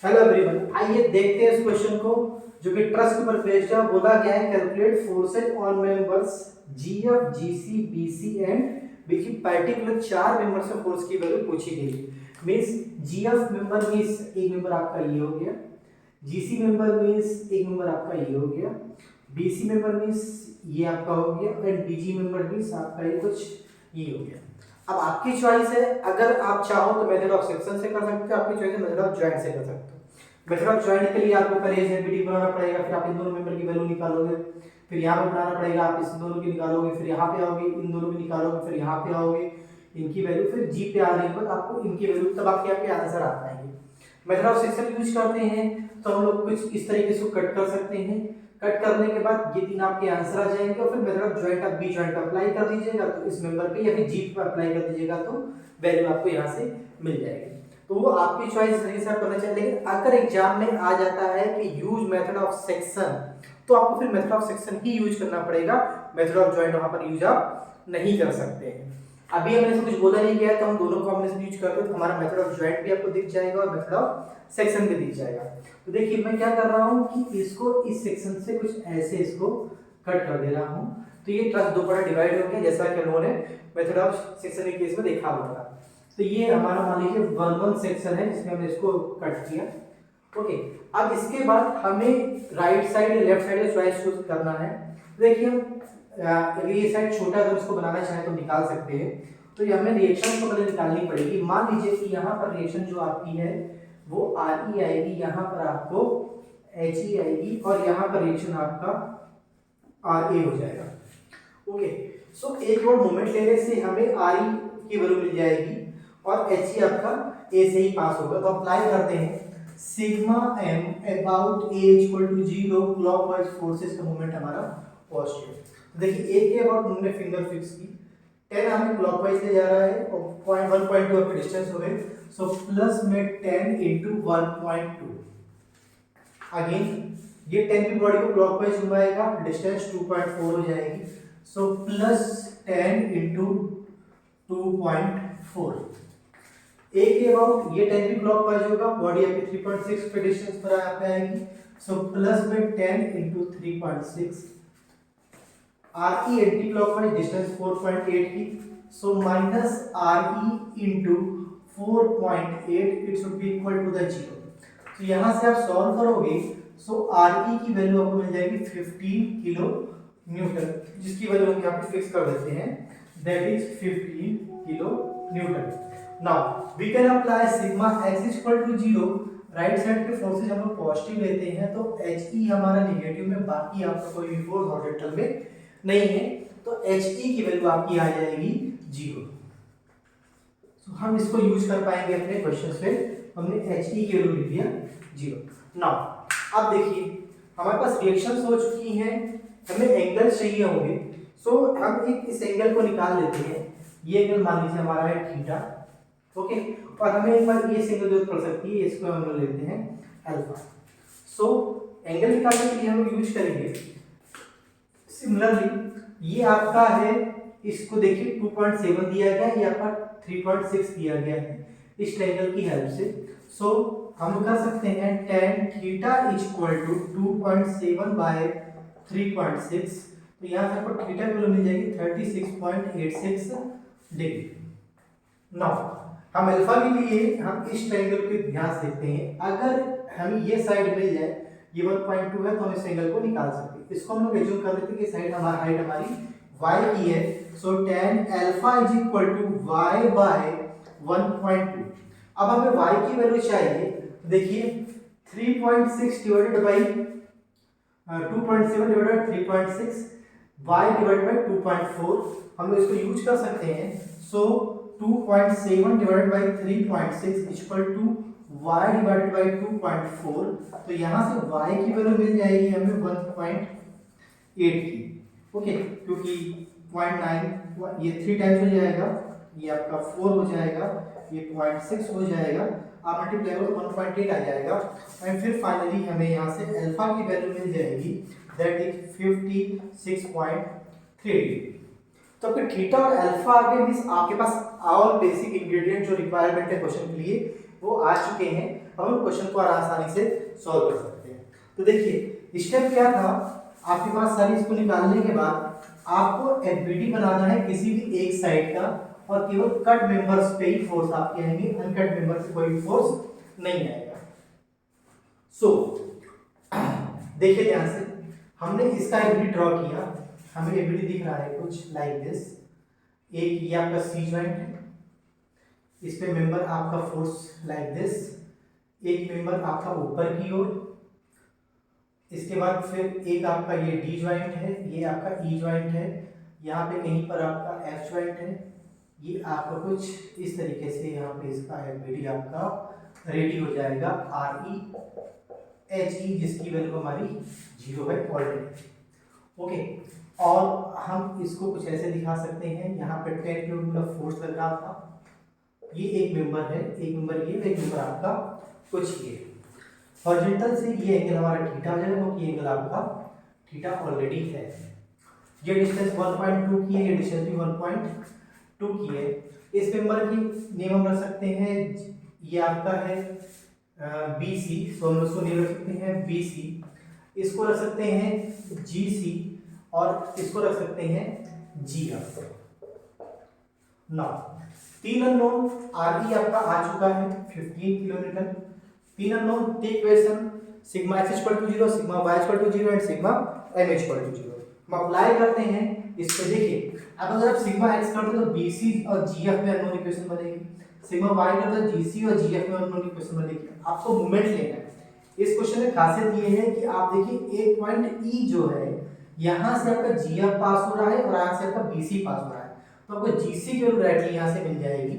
Hello everyone, आइए देखते हैं इस क्वेश्चन को जो कि ट्रस्ट पर बेस्ड है। बोला गया है calculate forces on members GF GC BC and BC particular चार मेंबर से फोर्स की वैल्यू पूछी गई। मींस जीएफ मेंबर मींस एक मेंबर आपका ये हो गया, जीसी मेंबर मींस एक मेंबर आपका ये हो गया, बीसी मेंबर मींस ये आपका हो गया एंड बीजी मेंबर मींस आपका ये कुछ ये हो गया। अब आपकी चॉइस है, अगर आप चाहो तो मेथड ऑफ सेक्शन से कर सकते हो, आपकी चॉइस है मेथड ऑफ ज्वाइंट से कर सकते हो। मेथड ऑफ ज्वाइंट के लिए आपको पहले एसएमपीटी बनाना पड़ेगा, फिर आप इन दोनों मेंबर की वैल्यू निकालोगे, फिर यहाँ पे बनाना पड़ेगा, आप इस दोनों की निकालोगे, फिर यहाँ पे आओगे, इन दोनों की निकालोगे, फिर यहाँ पे आओगे इनकी वैल्यू, फिर जी पे आने के बाद आपको इनकी वैल्यू, तब आपके आंसर आ पाएंगे। मेथड ऑफ सेक्शन यूज करते हैं तो हम लोग कुछ इस तरीके से कट कर सकते हैं। कट करने के बाद ये तीन आपके आंसर आ जाएंगे और फिर मेथड ऑफ ज्वाइंट आप बी ज्वाइंट अप्लाई कर दीजिएगा तो इस मेंबर पे या फिर जी पे अप्लाई कर दीजिएगा तो वैल्यू आपको यहाँ से मिल जाएगी। तो वो आपकी चॉइस सही से करना चाहिए, लेकिन अगर एग्जाम में आ जाता है कि यूज मेथड ऑफ सेक्शन तो आपको फिर method of section he use करना पड़ेगा, मेथड ऑफ ज्वाइंट वहां पर यूज आप नहीं कर सकते हैं। अभी हमने से कुछ बोला नहीं गया तो हम दोनों कॉम्बिनेशन यूज करते हैं तो हमारा मेथड ऑफ ज्वाइंट भी आपको दिख जाएगा और मेथड ऑफ सेक्शन भी दिख जाएगा। तो देखिए मैं क्या कर रहा हूँ कि इसको इस सेक्शन से कुछ ऐसे इसको कट कर दे रहा हूँ, तो ये ट्रस्ट दो पार्ट डिवाइड हो गया जैसा कि उन्होंने मेथड ऑफ सेक्शन के केस में देखा होगा। तो ये हमारा मान लीजिए 1 सेक्शन है जिसमें हमने इसको कट किया। ओके, अब इसके बाद हमें राइट साइड लेफ्ट साइड का चॉइस चूज करना है। देखिए हम अगर ये साइड छोटा अगर इसको बनाना चाहें तो निकाल सकते हैं। तो ये हमें रिएक्शन को पहले निकालनी पड़ेगी। मान लीजिए कि यहाँ पर रिएक्शन जो आपकी है वो आर ई आएगी, यहाँ पर आपको एच ई आएगी और यहाँ पर रिएक्शन आपका आर ए हो जाएगा। ओके, सो एक और मोमेंट लेने से हमें आर ई की वैल्यू मिल जाएगी और एच ई आपका ए से ही पास होगा। तो अप्लाई करते हैं sigma M about A equal to 0 clockwise forces का मोमेंट हमारा पॉजिटिव। देखिए ए के अबाउट हमने फिंगर फिक्स की, 10 हमें क्लॉकवाइज ले जा रहा है और 1.2 आपके डिस्टेंस हो गए, सो प्लस में 10 into 1.2। अगेन ये 10 की बॉडी को क्लॉकवाइज घुमाएगा, डिस्टेंस 2.4 हो जाएगी, सो प्लस 10 into 2.4। ए के अबाउट ये 10 भी क्लॉकवाइज होगा, बॉडी आपकी 3.6 पे डिस्टेंस पर आ पाएगी, सो प्लस में 10 into 3.6। R E anti clockwise distance 4.8 की, so minus R E into 4.8 it should be equal to the 0। तो यहाँ से आप सॉल्व करोगे सो आर ई की वैल्यू आपको मिल जाएगी 15 किलो न्यूटन, जिसकी वैल्यू हम यहाँ पे फिक्स कर देते हैं, that is 15 kilo newton. Now we can apply sigma X equal to 0। Right side के फोर्सेज हम लोग पॉजिटिव लेते हैं तो एच ई हमारा नेगेटिव में, बाकी आपका कोई भी फोर्स हॉरिजॉन्टल में नहीं है, तो एच ई की वैल्यू आपकी आ जाएगी 0। तो हम इसको यूज कर पाएंगे अपने क्वेश्चन पे। हमने एच ई की वैल्यू लिख दिया 0। नाउ अब देखिए हमारे पास रिएक्शंस हो चुकी हैं, हमें एंगल चाहिए होंगे। सो हम एक इस एंगल को निकाल लेते हैं। ये एंगल मान लीजिए हमारा है थीटा। ओके, और हमें एक बार ये एंगल जरूरत पड़ सकती है, इसको हम लेते हैं अल्फा। सो एंगल निकालने के लिए हम यूज करेंगे सिमिलरली ये आपका है, इसको देखिए 2.7 दिया गया है, ये आपका 3.6 दिया गया है इस ट्रायंगल की हेल्प से। सो हम कर सकते हैं tan theta equal to 2.7 by 3.6। तो यहाँ से आपको थीटा की वैल्यू मिल जाएगी 36.86 डिग्री। नाउ हम अल्फा के लिए हम इस ट्रायंगल को ध्यान से देखते हैं। अगर हमें ये साइड मिल जाए, ये 1.2 है, तो हम इस एंगल को निकाल सकते हैं। इसको हम लोग एज्यूम कर लेते हैं कि साइड हमारी हाइट हमारी y की है, so tan alpha is equal to y by 1.2। अब हमें y की वैल्यू चाहिए, देखिए 3.6 divided by 2.7 divided by 3.6, y divided by 2.4 हम इसको यूज कर सकते हैं। So 2.7 divided by 3.6 equal to y divided by 2.4। तो यहाँ से y की वैल्यू मिल जाएगी हमें 1.8 की। ओके, क्योंकि 0.9 ये 3 टाइम्स हो जाएगा, ये आपका 4 हो जाएगा, ये 0.6 हो जाएगा, आप मल्टीप्लाई करो तो 1.8 आ जाएगा। एंड फिर फाइनली हमें यहाँ से अल्फा की वैल्यू मिल जाएगी, दैट इज 56.3। तो आपके थीटा और अल्फा आ गए, मींस आपके पास ऑल बेसिक इंग्रेडिएंट जो रिक्वायरमेंट है क्वेश्चन के लिए वो आ चुके हैं। हम क्वेश्चन को आसानी से सॉल्व कर सकते हैं। तो देखिए स्टेप क्या था, आपके पास सारी इसको निकालने के बाद आपको एफबीडी बनाना है किसी भी एक साइड का, और केवल कट मेंबर्स पे ही फोर्स आपके आएंगे, अनकट मेंबर पे कोई फोर्स नहीं आएगा। सो देखिए ध्यान से, हमने इसका एफबीडी ड्रॉ किया, हमें एफबीडी दिख रहा है कुछ लाइक दिस। एक ये आपका सी जॉइंट है, इस पे मेंबर आपका फोर्स लाइक दिस, एक मेंबर आपका ऊपर की ओर, इसके बाद फिर एक आपका ये डी ज्वाइंट है, ये आपका ई ज्वाइंट है, यहाँ पे कहीं पर आपका एफ ज्वाइंट है, ये आपका कुछ इस तरीके से यहाँ पे इसका एफबीडी आपका रेडी हो जाएगा आर ई एच ई, जिसकी वैल्यू हमारी 0 है ऑलरेडी। ओके, और हम इसको कुछ ऐसे दिखा सकते हैं, यहाँ पे 10 किलोमीटर फोर्स लग रहा था, ये एक मेंबर है, एक मेंबर ये, एक मेंबर आपका कुछ ये हॉरिजॉन्टल से ये एंगल हमारा थीटा हो जाएगा, क्योंकि एंगल आपका थीटा ऑलरेडी है। ये डिस्टेंस 1.2 की है, ये डिस्टेंस भी 1.2 की है। इस मेंबर की नेम हम रख सकते हैं, ये आपका है BC, सो हम उसको नेम रख सकते हैं BC, इसको रख सकते हैं GC, और इसको रख सकते हैं GF। नाउ तीन अननोन RE आपका आ चुका है 15 किलोमीटर, तीन unknown take question sigma x equal to 0, sigma y equal to 0 and sigma m equal to 0। हम अप्लाई करते हैं इस पे। देखिए अब अगर आप सिग्मा x करते हो तो BC और GF में अननोन इक्वेशन बनेगी, सिग्मा y करते हो GC और GF में अननोन इक्वेशन बनेगी। आपको मोमेंट लेना है। इस क्वेश्चन में खासियत ये है कि आप देखिए एक पॉइंट E जो है, यहाँ से आपका GF पास हो रहा है और यहाँ से आपका BC पास हो रहा है, तो आपको GC की वैल्यू डायरेक्टली यहाँ से मिल जाएगी,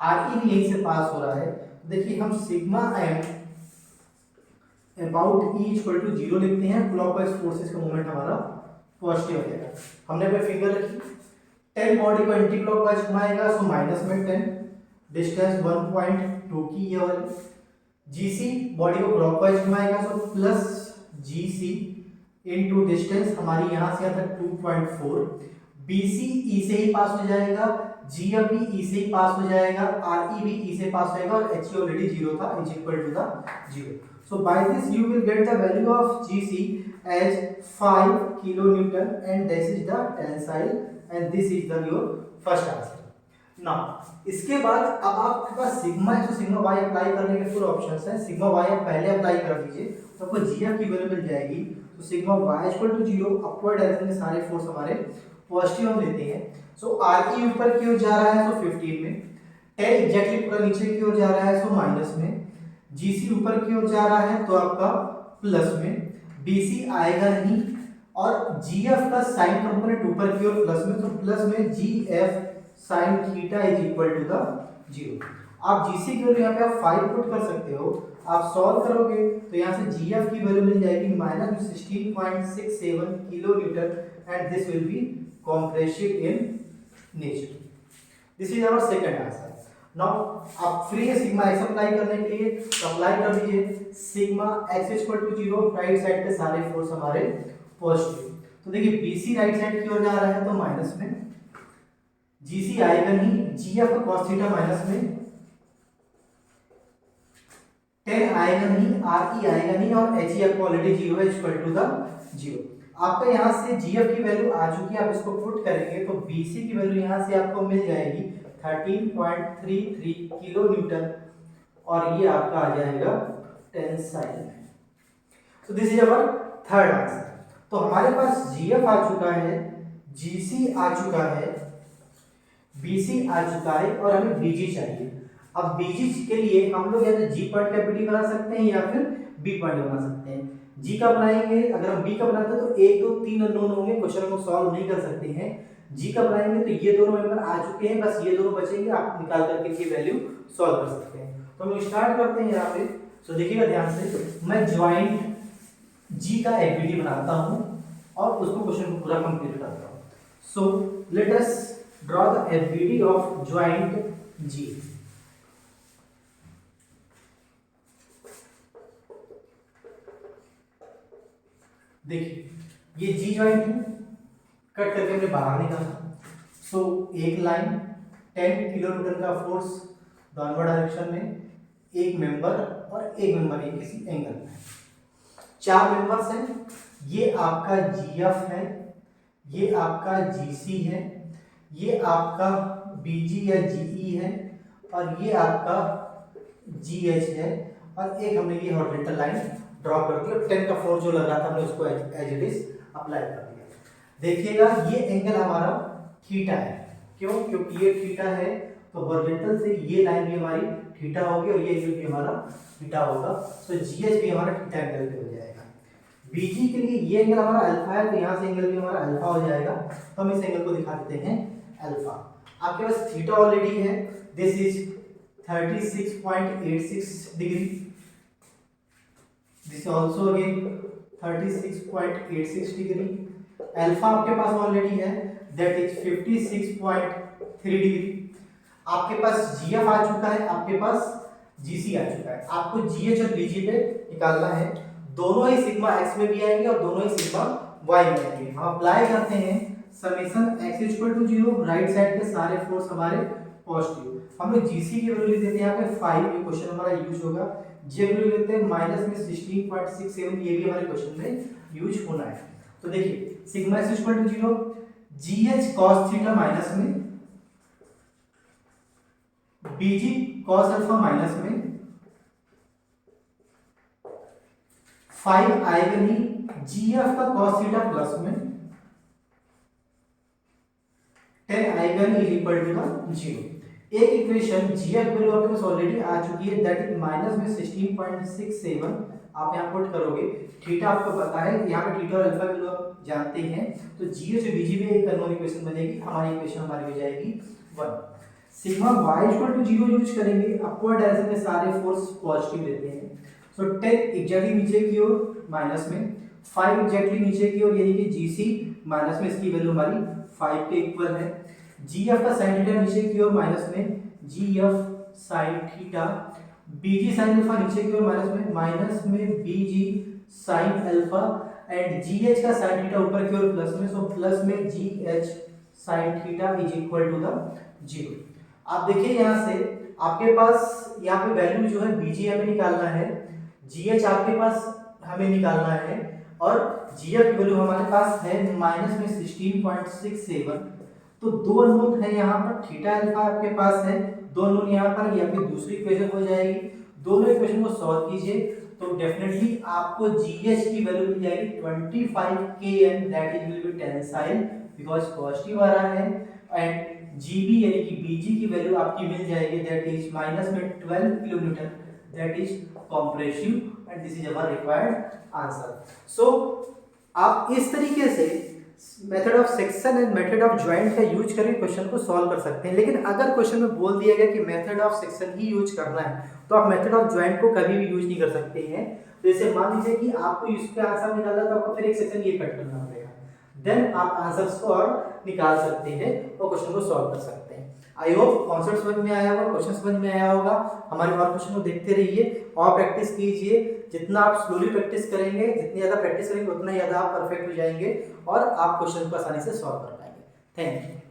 RE भी यहीं से पास हो रहा है। तो देखिए हम sigma m about E equal to 0 लिखते हैं, क्लॉकवाइज फोर्सेस का मोमेंट हमारा पॉजिटिव हो जाएगा। हमने पे फिंगर रखी, 10 बॉडी को एंटी क्लॉकवाइज घुमाएगा, सो माइनस में 10, डिस्टेंस 1.2 की ये वाली। GC बॉडी को क्लॉकवाइज घुमाएगा, so plus GC into distance हमारी यहां से यहां तक 2.4। BC E से ही पास हो जाएगा, GF भी E से ही पास हो जाएगा, RE भी E से पास होएगा, और HE ऑलरेडी 0 था, is equal to the 0। So by this you will get the value of GC as 5 kilonewton, and this is the tensile, and this is the your first answer. Now इसके बाद अब आपके पास sigma है, तो sigma y apply करने के full options हैं। Sigma y आप पहले अप्लाई कर दीजिए तो आपको GF की वैल्यू मिल जाएगी। तो sigma y equal to 0, upward direction में सारे फोर्स हमारे पॉजिटिव हम लेते हैं। सो RE ऊपर की ओर जा रहा है, सो 15 में, 10 एग्जैक्टली पूरा नीचे की ओर जा रहा है, सो माइनस में, GC ऊपर की ओर जा रहा है तो आपका प्लस में, BC आएगा नहीं, और GF का साइन कंपोनेंट ऊपर की ओर प्लस में, तो प्लस में GF sine theta is equal to the 0। आप GC की वैल्यू यहाँ पे आप 5 पुट कर सकते हो, आप सॉल्व करोगे तो यहाँ से GF की वैल्यू मिल जाएगी minus 16.67 kilo newton, and this will be compressive in nature. This is our second answer. Now आप फ्री है सिग्मा x अप्लाई करने के लिए, तो अप्लाई कर दीजिए sigma x equal to 0, right side पे सारे फोर्स हमारे पॉजिटिव। तो देखिए BC राइट साइड की ओर जा रहा है तो माइनस में, GC आएगा नहीं, GF का cos थीटा माइनस में, 10 आएगा नहीं, RE आएगा नहीं, और HE आपको ऑलरेडी 0 है, इक्वल टू द 0। आपका यहाँ से GF की वैल्यू आ चुकी है, आप इसको पुट करेंगे तो BC की वैल्यू यहाँ से आपको मिल जाएगी 13.33 किलो न्यूटन, और ये आपका आ जाएगा tensile. So this is our third answer. तो हमारे पास GF आ चुका है, GC आ चुका है, BC आ चुका है, और हमें BG चाहिए। अब BG के लिए हम लोग या तो G पॉइंट का एफबीडी बना सकते हैं या फिर B पॉइंट बना सकते हैं। G का बनाएंगे, अगर हम B का बनाते हैं तो 1 2 3 अननोन होंगे, क्वेश्चन को सॉल्व नहीं कर सकते हैं। G का बनाएंगे तो ये दोनों मेंबर आ चुके हैं, बस ये दोनों बचेंगे, आप निकाल करके इसकी वैल्यू सॉल्व कर सकते हैं। तो हम लोग स्टार्ट करते हैं यहाँ पे। तो देखिएगा ध्यान से, मैं ज्वाइंट G का एफबीडी बनाता हूँ और उसको क्वेश्चन को पूरा कंप्लीट करता हूँ। So let us draw the FBD of joint G। देखिए ये G ज्वाइंट है, कट करके हमने बाहर निकाला। सो एक लाइन 10 किलो न्यूटन का फोर्स डाउनवर्ड डायरेक्शन में, एक मेंबर और एक मेंबर ये किसी एंगल में है। 4 मेंबर्स हैं, ये आपका GF है, ये आपका GC है, ये आपका BG या GE है, और ये आपका GH है, और एक हमने ये हॉरिजॉन्टल लाइन ड्रॉ कर दी और 10 का फोर्स जो लग रहा था हमने उसको एज इट इज अप्लाई कर दिया। देखिएगा ये एंगल हमारा थीटा है, क्यों? क्योंकि ये थीटा है, तो हॉरिजॉन्टल से ये लाइन भी हमारी थीटा होगी और ये एंगल भी हमारा थीटा होगा, तो GH भी हमारा थीटा एंगल पे हो जाएगा। BG के लिए ये एंगल हमारा अल्फा है, तो यहाँ से एंगल भी हमारा अल्फा हो जाएगा, तो हम इस एंगल को दिखा देते हैं अल्फा। आपके पास थीटा ऑलरेडी है, this is 36.86 degree, this also again 36.86 degree. Alpha आपके पास ऑलरेडी है, दैट इज 56.3 डिग्री। आपके पास GF आ चुका है, आपके पास GC आ चुका है, आपको GH और BG पे निकालना है। दोनों ही सिग्मा x में भी आएंगे और दोनों ही सिग्मा y में आएंगे। हम अप्लाई करते हैं summation x equal to 0, right side के सारे फोर्स हमारे पॉजिटिव। हम लोग GC की वैल्यू लेते हैं यहाँ पे 5, ये क्वेश्चन हमारा यूज होगा। G वैल्यू लेते हैं माइनस में 16.67, ये भी हमारे क्वेश्चन में यूज होना है। तो देखिए sigma x equal to 0, GH cos theta minus में, BG cos अल्फा माइनस में, 5 आएगा नहीं, GF का cos थीटा प्लस में, 10 आएगा नहीं इक्वल टू द 0। एक इक्वेशन GF वैल्यू आपके पास ऑलरेडी आ चुकी है, दैट इज माइनस में 16.67 आप यहाँ पुट करोगे। थीटा आपको पता है, यहाँ पे थीटा और अल्फा वैल्यू आप जानते हैं, तो GH और BG में एक अननोन इक्वेशन बनेगी, हमारी इक्वेशन हमारी हो जाएगी 1। Sigma y equal to 0 use करेंगे, अपवर्ड डायरेक्शन में सारे फोर्स पॉजिटिव लेते हैं, सो 10 एग्जैक्टली नीचे की ओर माइनस में, 5 एग्जैक्टली नीचे की ओर, यानी कि GC माइनस में, इसकी वैल्यू हमारी 5 के इक्वल है। GF का साइन थीटा नीचे की ओर माइनस में, GF sine theta, BG sine alpha नीचे की ओर माइनस में BG sine alpha, and GH का साइन थीटा ऊपर की ओर प्लस में, सो प्लस में GH sine theta is equal to the 0। आप देखिए यहाँ से आपके पास यहाँ पे वैल्यू जो है BG हमें निकालना है, GH आपके पास हमें निकालना है, और GF की वैल्यू हमारे पास है माइनस में 16.67। तो दो अननोन है यहाँ पर, थीटा अल्फा आपके पास है, दो अननोन यहाँ पर, या फिर दूसरी इक्वेशन हो जाएगी। दोनों इक्वेशन को सॉल्व कीजिए तो डेफिनेटली आपको GH की वैल्यू मिल जाएगी 25 kN, that is will be tensile because positive आ रहा है, एंड GB यानी कि BG की वैल्यू आपकी मिल जाएगी, दैट इज माइनस में 12 kilometre, that is compressive, and this is our required answer. So आप इस तरीके से method of section and method of joint का यूज करके क्वेश्चन को सॉल्व कर सकते हैं। लेकिन अगर क्वेश्चन में बोल दिया गया कि method of section he use करना है, तो आप मेथड ऑफ ज्वाइंट को कभी भी यूज नहीं कर सकते हैं। तो जैसे मान लीजिए कि आपको इसका आंसर निकालना, तो आपको फिर एक सेक्शन ये कट करना पड़ेगा, देन आप आंसर्स को और निकाल सकते हैं और क्वेश्चन को सॉल्व कर सकते हैं। आई होप कॉन्सेप्ट समझ में आया होगा, क्वेश्चन समझ में आया होगा। हमारे और क्वेश्चन को देखते रहिए और प्रैक्टिस कीजिए। जितना आप स्लोली प्रैक्टिस करेंगे, जितनी ज़्यादा प्रैक्टिस करेंगे, उतना ज़्यादा आप परफेक्ट हो जाएंगे और आप क्वेश्चन को आसानी से सॉल्व कर पाएंगे। Thank you.